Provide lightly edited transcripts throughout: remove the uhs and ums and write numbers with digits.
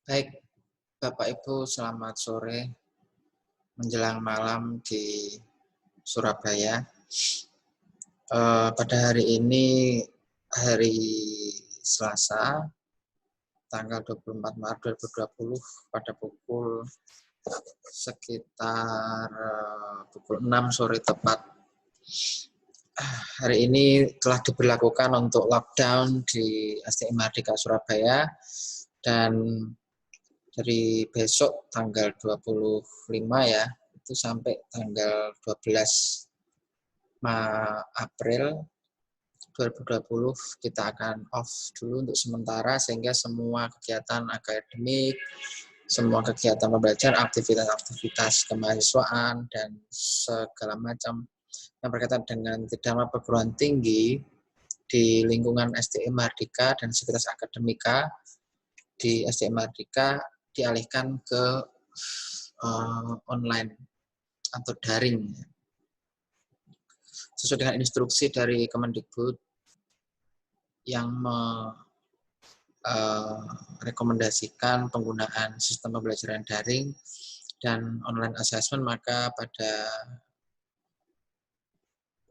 Baik, Bapak Ibu, selamat sore menjelang malam di Surabaya. Pada hari ini, hari Selasa, tanggal 24 Maret 2020, pada pukul sekitar pukul 6 sore tepat. Hari ini telah diberlakukan untuk lockdown di STM Mardika Surabaya, dan dari besok tanggal 25 ya, itu sampai tanggal 12 April 2020 kita akan off dulu untuk sementara, sehingga semua kegiatan akademik, semua kegiatan pembelajaran, aktivitas-aktivitas kemahasiswaan, dan segala macam yang berkaitan dengan Dharma perguruan tinggi di lingkungan STM Mardika dan Sekuritas Akademika di STM Mardika dialihkan ke online atau daring sesuai dengan instruksi dari Kemendikbud yang merekomendasikan penggunaan sistem pembelajaran daring dan online assessment. Maka pada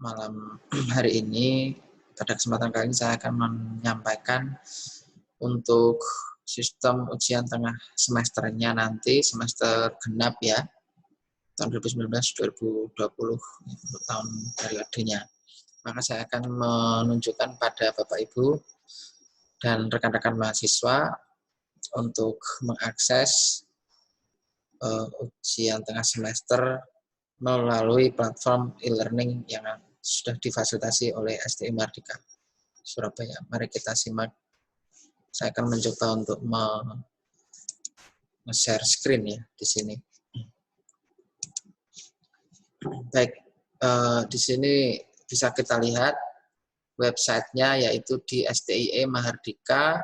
malam hari ini, pada kesempatan kali ini, saya akan menyampaikan untuk sistem ujian tengah semesternya nanti, semester genap ya, tahun 2019-2020, tahun periodenya. Maka saya akan menunjukkan pada Bapak Ibu dan rekan-rekan mahasiswa untuk mengakses ujian tengah semester melalui platform e-learning yang sudah difasilitasi oleh STM Mardika Surabaya. Mari kita simak. Saya akan mencoba untuk share screen ya di sini. Baik, di sini bisa kita lihat websitenya, yaitu di STIE Mahardika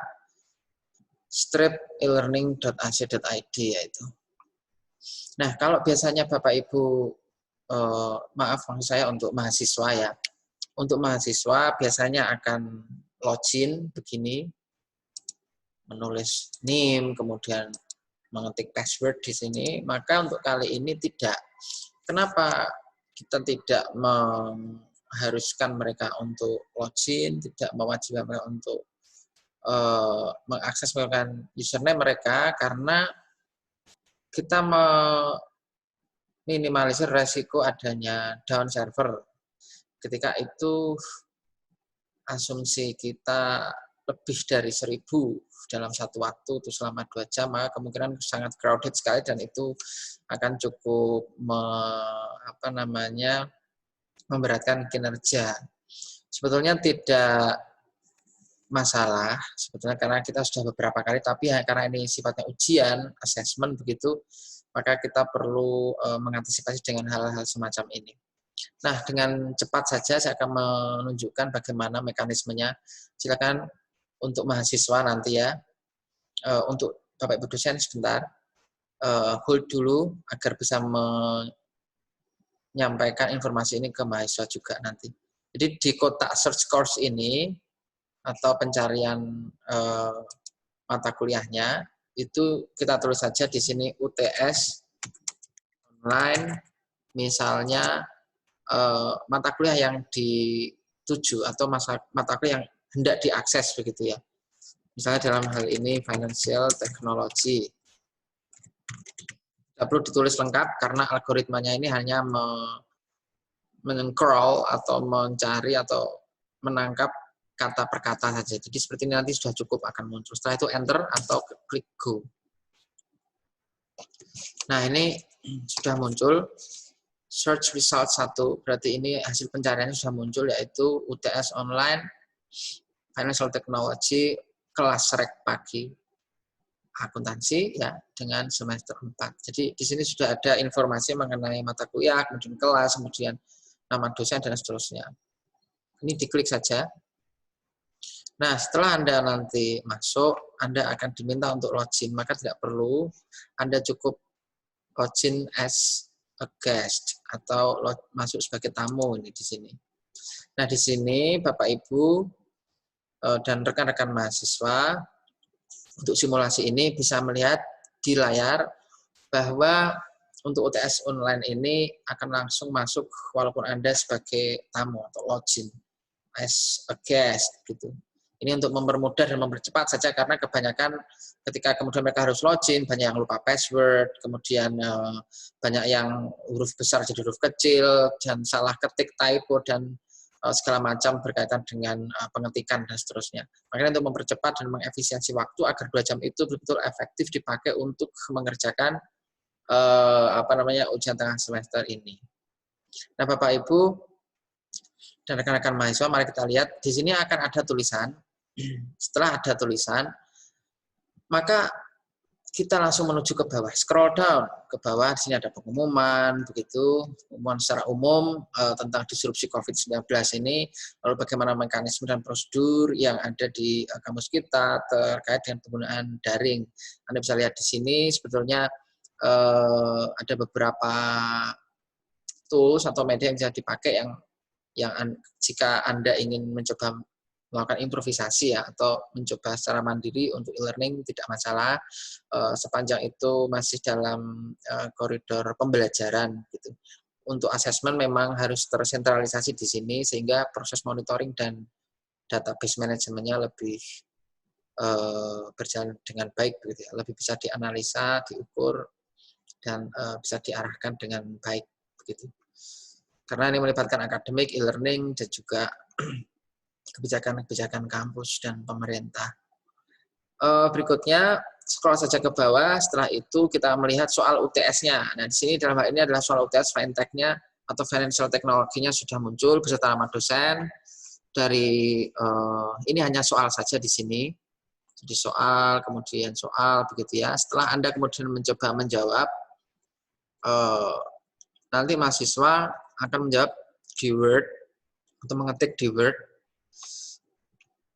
/elearning.ac.id yaitu. Nah, kalau biasanya Bapak Ibu, maaf maksud saya untuk mahasiswa ya. Untuk mahasiswa biasanya akan login begini, menulis NIM, kemudian mengetik password di sini. Maka untuk kali ini tidak. Kenapa kita tidak mengharuskan mereka untuk login, tidak mewajibkan mereka untuk mengakses username mereka? Karena kita meminimalisir resiko adanya down server. Ketika itu asumsi kita lebih dari 1.000 dalam satu waktu itu selama 2 jam, maka kemungkinan sangat crowded sekali, dan itu akan cukup memberatkan kinerja. Sebetulnya tidak masalah sebetulnya, karena kita sudah beberapa kali, tapi karena ini sifatnya ujian, assessment begitu, maka kita perlu mengantisipasi dengan hal-hal semacam ini. Nah, dengan cepat saja saya akan menunjukkan bagaimana mekanismenya. Silakan untuk mahasiswa nanti ya, untuk Bapak Ibu dosen sebentar, hold dulu agar bisa menyampaikan informasi ini ke mahasiswa juga nanti. Jadi di kotak search course ini, atau pencarian mata kuliahnya, itu kita tulis saja di sini UTS online, misalnya mata kuliah yang dituju atau mata kuliah yang hendak diakses begitu ya. Misalnya dalam hal ini financial technology. Tidak perlu ditulis lengkap karena algoritmanya ini hanya men-crawl atau mencari atau menangkap kata per kata saja. Jadi seperti ini nanti sudah cukup akan muncul. Setelah itu enter atau klik go. Nah, ini sudah muncul search result 1, berarti ini hasil pencariannya sudah muncul, yaitu UTS online financial technology kelas rek pagi akuntansi ya dengan semester 4. Jadi di sini sudah ada informasi mengenai mata kuliah, kemudian kelas, kemudian nama dosen dan seterusnya. Ini diklik saja. Nah, setelah Anda nanti masuk, Anda akan diminta untuk login, maka tidak perlu, Anda cukup login as a guest atau masuk sebagai tamu ini di sini. Nah, di sini Bapak Ibu dan rekan-rekan mahasiswa untuk simulasi ini bisa melihat di layar bahwa untuk UTS online ini akan langsung masuk walaupun Anda sebagai tamu atau login as a guest gitu. Ini untuk mempermudah dan mempercepat saja karena kebanyakan ketika kemudian mereka harus login banyak yang lupa password, kemudian banyak yang huruf besar jadi huruf kecil dan salah ketik, typo dan segala macam berkaitan dengan pengetikan dan seterusnya. Makanya untuk mempercepat dan mengefisiensi waktu agar 2 jam itu betul-betul efektif dipakai untuk mengerjakan ujian tengah semester ini. Nah, Bapak Ibu dan rekan-rekan mahasiswa, mari kita lihat di sini akan ada tulisan. Setelah ada tulisan, maka kita langsung menuju ke bawah, scroll down ke bawah. Di sini ada pengumuman, begitu, pengumuman secara umum tentang disrupsi COVID-19 ini, lalu bagaimana mekanisme dan prosedur yang ada di kampus kita terkait dengan penggunaan daring. Anda bisa lihat di sini sebetulnya ada beberapa tools atau media yang bisa dipakai yang jika Anda ingin mencoba melakukan improvisasi ya atau mencoba secara mandiri untuk e-learning tidak masalah sepanjang itu masih dalam koridor pembelajaran gitu. Untuk asesmen memang harus tersentralisasi di sini sehingga proses monitoring dan database manajemennya lebih berjalan dengan baik begitu ya. Lebih bisa dianalisa, diukur dan bisa diarahkan dengan baik begitu. Karena ini melibatkan akademik, e-learning dan juga kebijakan-kebijakan kampus dan pemerintah. Berikutnya, scroll saja ke bawah, setelah itu kita melihat soal UTS-nya. Nah, di sini dalam hal ini adalah soal UTS Fintech-nya atau Financial Technology-nya sudah muncul beserta nama dosen. Dari ini hanya soal saja di sini. Jadi soal, kemudian soal, begitu ya. Setelah Anda kemudian mencoba menjawab, nanti mahasiswa akan menjawab di Word, atau mengetik di Word.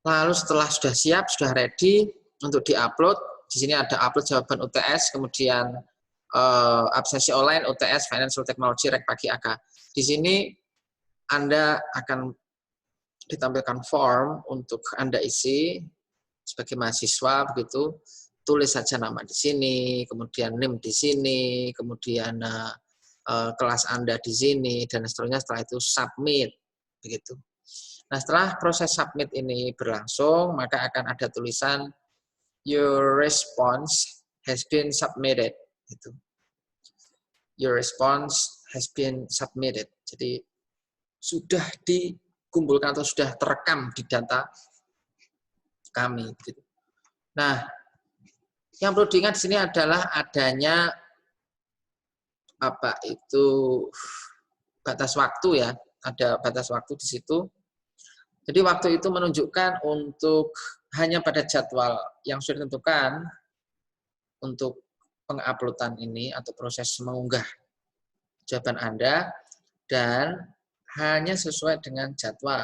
Lalu setelah sudah siap, sudah ready untuk di-upload, di sini ada upload jawaban UTS, kemudian absensi online UTS Financial Technology Rek Pagi AK. Di sini Anda akan ditampilkan form untuk Anda isi sebagai mahasiswa begitu. Tulis saja nama di sini, kemudian NIM di sini, kemudian kelas Anda di sini dan seterusnya. Setelah itu submit begitu. Nah, setelah proses submit ini berlangsung, maka akan ada tulisan your response has been submitted. Gitu. Your response has been submitted. Jadi sudah dikumpulkan atau sudah terekam di data kami. Gitu. Nah, yang perlu diingat di sini adalah adanya batas waktu ya. Ada batas waktu di situ. Jadi waktu itu menunjukkan untuk hanya pada jadwal yang sudah ditentukan untuk penguploadan ini atau proses mengunggah jawaban Anda dan hanya sesuai dengan jadwal.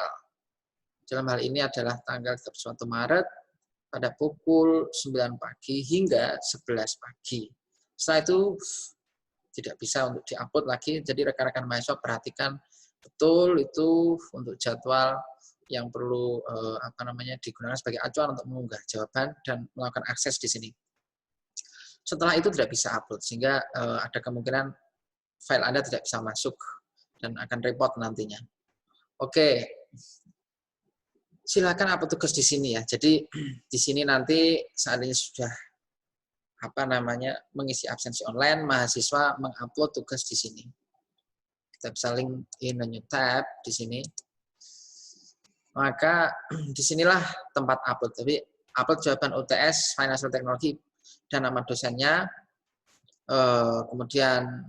Dalam hal ini adalah tanggal 31 Maret pada pukul 9 pagi hingga 11 pagi. Setelah itu tidak bisa untuk diupload lagi, jadi rekan-rekan mahasiswa perhatikan betul itu untuk jadwal yang perlu digunakan sebagai acuan untuk mengunggah jawaban dan melakukan akses di sini. Setelah itu tidak bisa upload sehingga ada kemungkinan file Anda tidak bisa masuk dan akan repot nantinya. Oke, silakan upload tugas di sini ya. Jadi di sini nanti saat ini sudah mengisi absensi online, mahasiswa mengupload tugas di sini. Kita bisa link in a new tab di sini. Maka disinilah tempat upload. Jadi upload jawaban UTS Financial Technology dan nama dosennya. Kemudian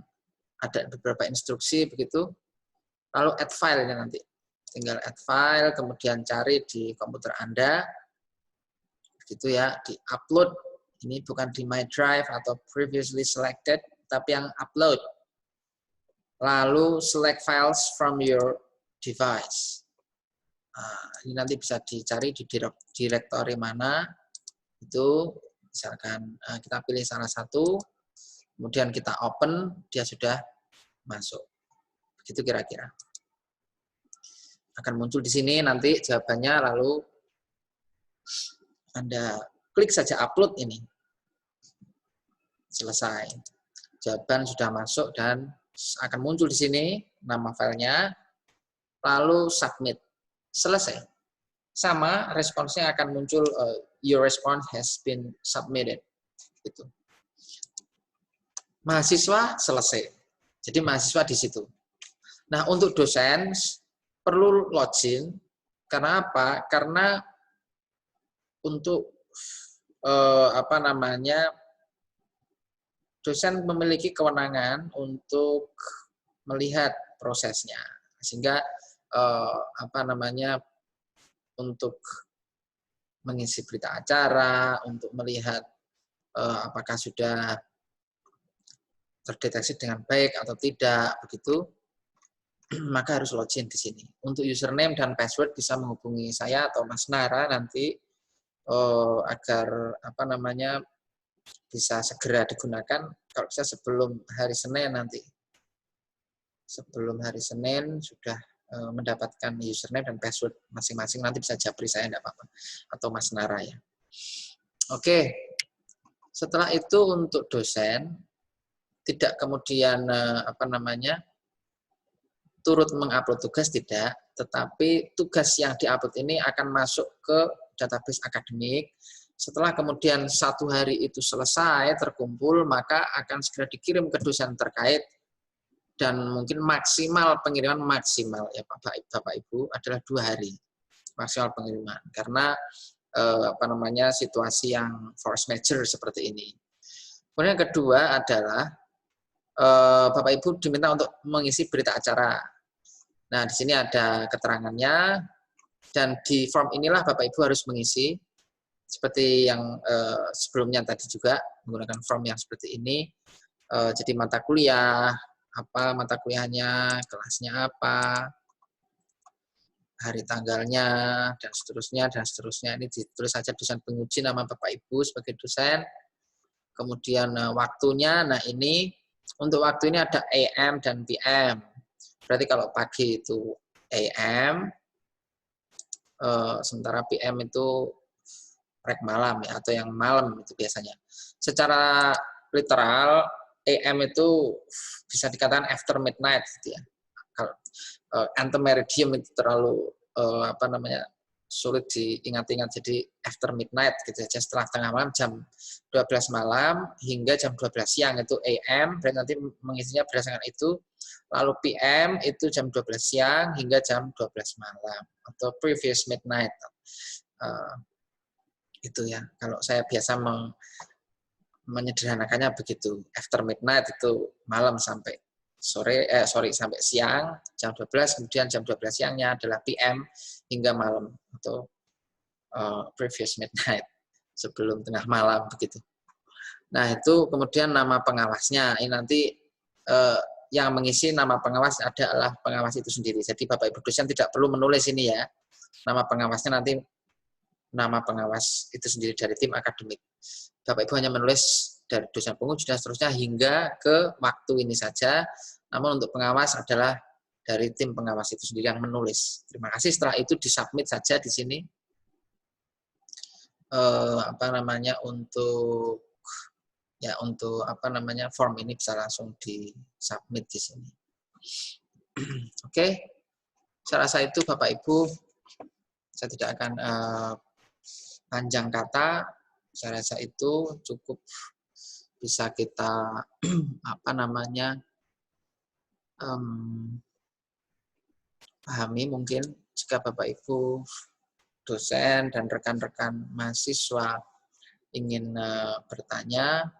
ada beberapa instruksi begitu. Lalu add file ini nanti. Tinggal add file, kemudian cari di komputer Anda. Begitu ya, di upload. Ini bukan di My Drive atau previously selected, tapi yang upload. Lalu select files from your device. Nah, ini nanti bisa dicari di direktori mana, itu misalkan kita pilih salah satu, kemudian kita open, dia sudah masuk. Begitu kira-kira. Akan muncul di sini nanti jawabannya, lalu Anda klik saja upload ini. Selesai. Jawaban sudah masuk dan akan muncul di sini nama filenya, lalu submit. Selesai. Sama responsnya akan muncul your response has been submitted. Gitu. Mahasiswa selesai. Jadi mahasiswa di situ. Nah, untuk dosen perlu login. Karena apa? Karena untuk dosen memiliki kewenangan untuk melihat prosesnya, sehingga untuk mengisi berita acara, untuk melihat apakah sudah terdeteksi dengan baik atau tidak, begitu, maka harus login di sini. Untuk username dan password bisa menghubungi saya atau Mas Nara nanti agar bisa segera digunakan kalau bisa sebelum hari Senin nanti. Sebelum hari Senin sudah mendapatkan username dan password masing-masing, nanti bisa japri saya enggak apa-apa atau Mas Nara ya. Oke. Setelah itu untuk dosen tidak kemudian turut mengupload tugas, tidak, tetapi tugas yang diupload ini akan masuk ke database akademik. Setelah kemudian 1 hari itu selesai terkumpul, maka akan segera dikirim ke dosen terkait dan mungkin maksimal pengiriman maksimal ya Bapak Ibu adalah 2 hari maksimal pengiriman karena situasi yang force majeure seperti ini. Kemudian yang kedua adalah Bapak Ibu diminta untuk mengisi berita acara. Nah, di sini ada keterangannya dan di form inilah Bapak Ibu harus mengisi seperti yang sebelumnya tadi juga menggunakan form yang seperti ini. Jadi mata kuliah, apa mata kuliahnya, kelasnya apa, hari tanggalnya, dan seterusnya. Ini ditulis saja dosen penguji, nama Bapak Ibu sebagai dosen. Kemudian waktunya, nah ini untuk waktu ini ada AM dan PM. Berarti kalau pagi itu AM, sementara PM itu rek malam ya, atau yang malam itu biasanya. Secara literal, AM itu bisa dikatakan after midnight gitu ya. Kalau antemeridium itu terlalu sulit diingat-ingat, jadi after midnight gitu aja, setelah tengah malam jam 12 malam hingga jam 12 siang itu AM, berarti nanti mengisinya berdasarkan itu. Lalu PM itu jam 12 siang hingga jam 12 malam atau previous midnight. Itu ya, kalau saya biasa menyederhanakannya begitu. After midnight itu malam sampai sampai siang jam 12, kemudian jam 12 siangnya adalah PM hingga malam atau previous midnight, sebelum tengah malam begitu. Nah, itu kemudian nama pengawasnya. Ini nanti yang mengisi nama pengawas adalah pengawas itu sendiri. Jadi Bapak Ibu dosen tidak perlu menulis ini ya. Nama pengawasnya nanti nama pengawas itu sendiri dari tim akademik. Bapak Ibu hanya menulis dari dosen penguji dan seterusnya hingga ke waktu ini saja. Namun untuk pengawas adalah dari tim pengawas itu sendiri yang menulis. Terima kasih. Setelah itu disubmit saja di sini. Untuk form ini bisa langsung disubmit di sini. Oke. Saya rasa itu Bapak Ibu. Saya tidak akan panjang kata, saya rasa itu cukup bisa kita pahami mungkin jika Bapak Ibu dosen dan rekan-rekan mahasiswa ingin bertanya,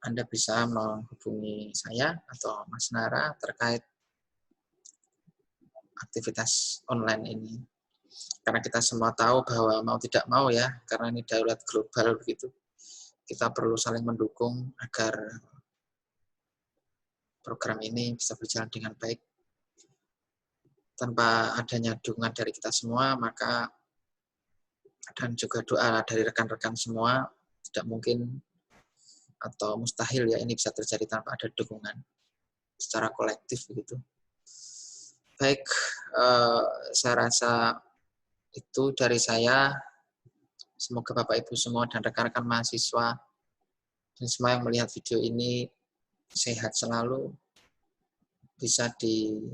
Anda bisa menghubungi saya atau Mas Nara terkait aktivitas online ini. Karena kita semua tahu bahwa mau tidak mau ya, karena ini darurat global begitu, kita perlu saling mendukung agar program ini bisa berjalan dengan baik. Tanpa adanya dukungan dari kita semua, maka dan juga doa dari rekan-rekan semua, tidak mungkin atau mustahil ya ini bisa terjadi tanpa ada dukungan secara kolektif begitu. Baik, saya rasa itu dari saya. Semoga Bapak Ibu semua dan rekan-rekan mahasiswa dan semua yang melihat video ini sehat selalu, bisa dijaga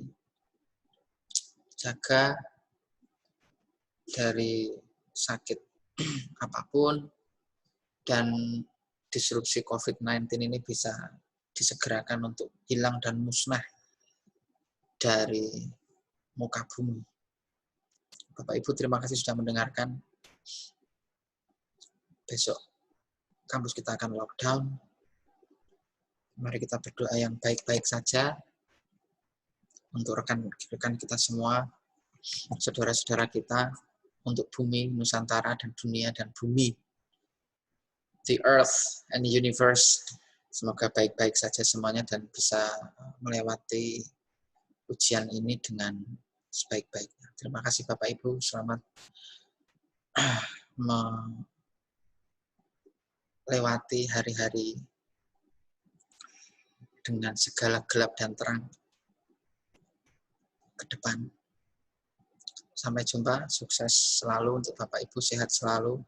dari sakit apapun, dan disrupsi COVID-19 ini bisa disegerakan untuk hilang dan musnah dari muka bumi. Bapak Ibu, terima kasih sudah mendengarkan. Besok kampus kita akan lockdown. Mari kita berdoa yang baik-baik saja untuk rekan-rekan kita semua, saudara-saudara kita, untuk bumi, Nusantara, dan dunia, dan bumi. The earth and the universe. Semoga baik-baik saja semuanya dan bisa melewati ujian ini dengan sebaik-baiknya. Terima kasih Bapak Ibu, selamat melewati hari-hari dengan segala gelap dan terang ke depan. Sampai jumpa, sukses selalu untuk Bapak Ibu, sehat selalu.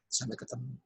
Sampai ketemu.